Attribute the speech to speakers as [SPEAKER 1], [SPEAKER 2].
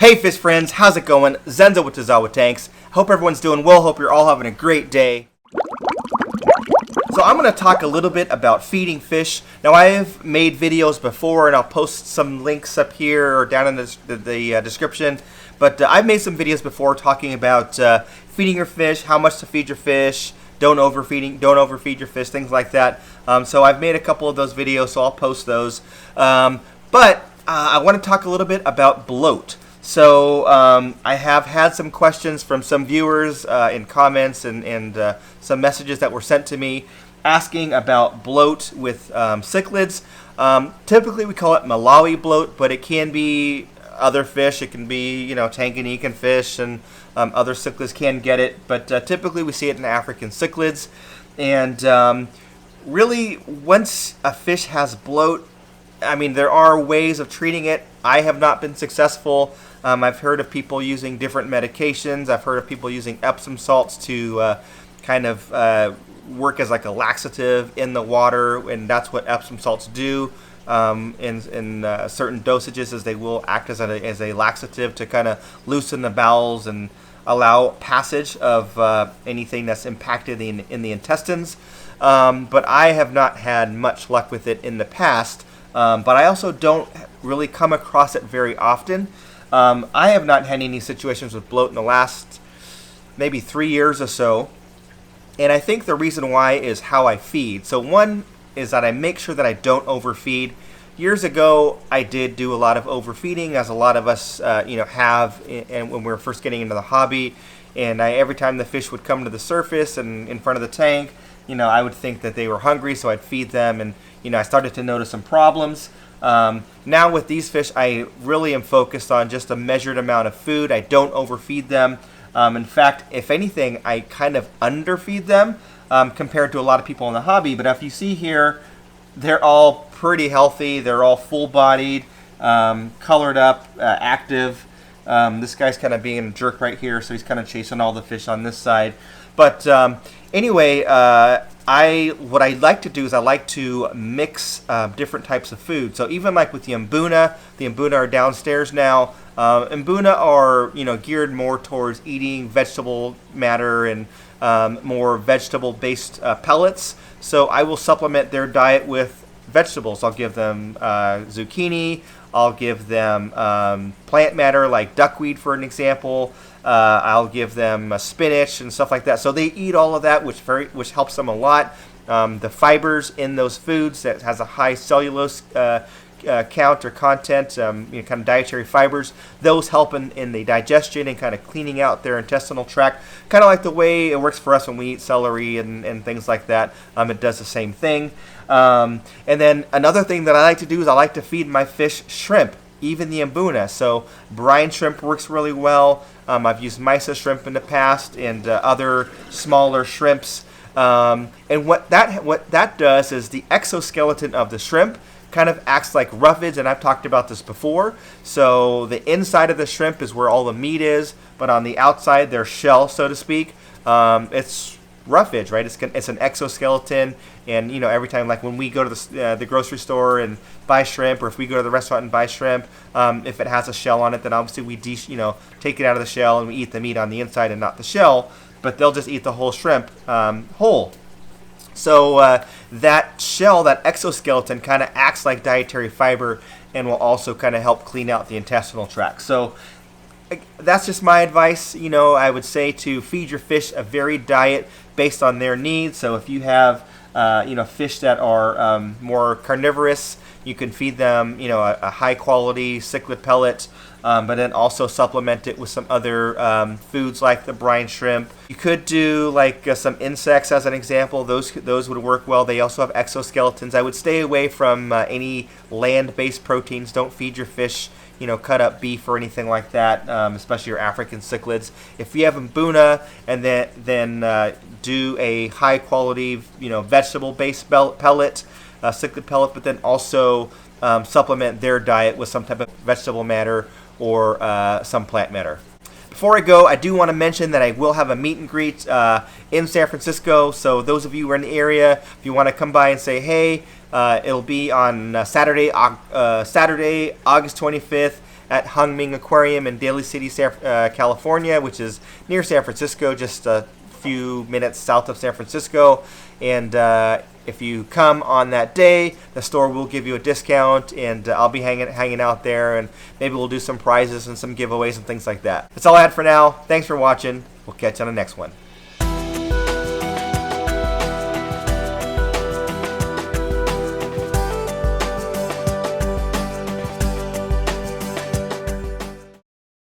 [SPEAKER 1] Hey fish friends, how's it going? Zenzo with Tazawa Tanks. Hope everyone's doing well, hope you're all having a great day. So I'm going to talk a little bit about feeding fish. Now I've made videos before and I'll post some links up here or down in the description. But I've made some videos before talking about feeding your fish, how much to feed your fish, don't overfeed your fish, things like that. So I've made a couple of those videos, so I'll post those. But I want to talk a little bit about bloat. So I have had some questions from some viewers in comments and some messages that were sent to me asking about bloat with cichlids. Typically we call it Malawi bloat, but it can be other fish. It can be, Tanganyikan fish, and other cichlids can get it. But typically we see it in African cichlids. And really, once a fish has bloat, I mean, there are ways of treating it. I have not been successful. I've heard of people using different medications. I've heard of people using Epsom salts to kind of work as like a laxative in the water, and that's what Epsom salts do in certain dosages, as they will act as a laxative to kind of loosen the bowels and allow passage of anything that's impacted in the intestines. But I have not had much luck with it in the past. But I also don't really come across it very often. I have not had any situations with bloat in the last maybe 3 years or so. And I think the reason why is how I feed. So one is that I make sure that I don't overfeed. Years ago, I did do a lot of overfeeding, as a lot of us have, and when we were first getting into the hobby. And every time the fish would come to the surface and in front of the tank, I would think that they were hungry, so I'd feed them, and I started to notice some problems. Now with these fish, I really am focused on just a measured amount of food. I don't overfeed them. In fact, if anything, I kind of underfeed them compared to a lot of people in the hobby. But if you see here, they're all pretty healthy. They're all full-bodied, colored up, active. This guy's kind of being a jerk right here, so he's kind of chasing all the fish on this side. But anyway, what I like to do is I like to mix different types of food. So even like with the mbuna are downstairs now. Mbuna are geared more towards eating vegetable matter and more vegetable-based pellets. So I will supplement their diet with vegetables. I'll give them zucchini. I'll give them plant matter like duckweed, for an example. I'll give them spinach and stuff like that. So they eat all of that, which helps them a lot. The fibers in those foods that has a high cellulose count or content, kind of dietary fibers, those help in the digestion and kind of cleaning out their intestinal tract. Kind of like the way it works for us when we eat celery and things like that. It does the same thing. And then another thing that I like to do is I like to feed my fish shrimp, even the mbuna. So brine shrimp works really well. I've used mysa shrimp in the past and other smaller shrimps. And what that does is the exoskeleton of the shrimp kind of acts like roughage, and I've talked about this before. So the inside of the shrimp is where all the meat is, but on the outside, their shell, so to speak, it's roughage, right? It's an exoskeleton, and every time, like when we go to the grocery store and buy shrimp, or if we go to the restaurant and buy shrimp, if it has a shell on it, then obviously we take it out of the shell and we eat the meat on the inside and not the shell. But they'll just eat the whole shrimp whole. So that shell, that exoskeleton, kind of acts like dietary fiber and will also kind of help clean out the intestinal tract. So that's just my advice. I would say to feed your fish a varied diet based on their needs. So if you have fish that are more carnivorous, you can feed them a high quality cichlid pellet, but then also supplement it with some other foods like the brine shrimp. You could do like some insects as an example. Those would work well. They also have exoskeletons. I would stay away from any land-based proteins. Don't feed your fish cut up beef or anything like that, especially your African cichlids. If you have mbuna, and then do a high quality vegetable-based pellet, cichlid pellet, but then also supplement their diet with some type of vegetable matter or some plant matter. Before I go, I do want to mention that I will have a meet and greet in San Francisco. So those of you who are in the area, if you want to come by and say hey, it'll be on Saturday, August 25th at Hungming Aquarium in Daly City, California, which is near San Francisco, just a few minutes south of San Francisco. And if you come on that day, the store will give you a discount, and I'll be hanging out there, and maybe we'll do some prizes and some giveaways and things like that. That's all I had for now. Thanks for watching. We'll catch you on the next one.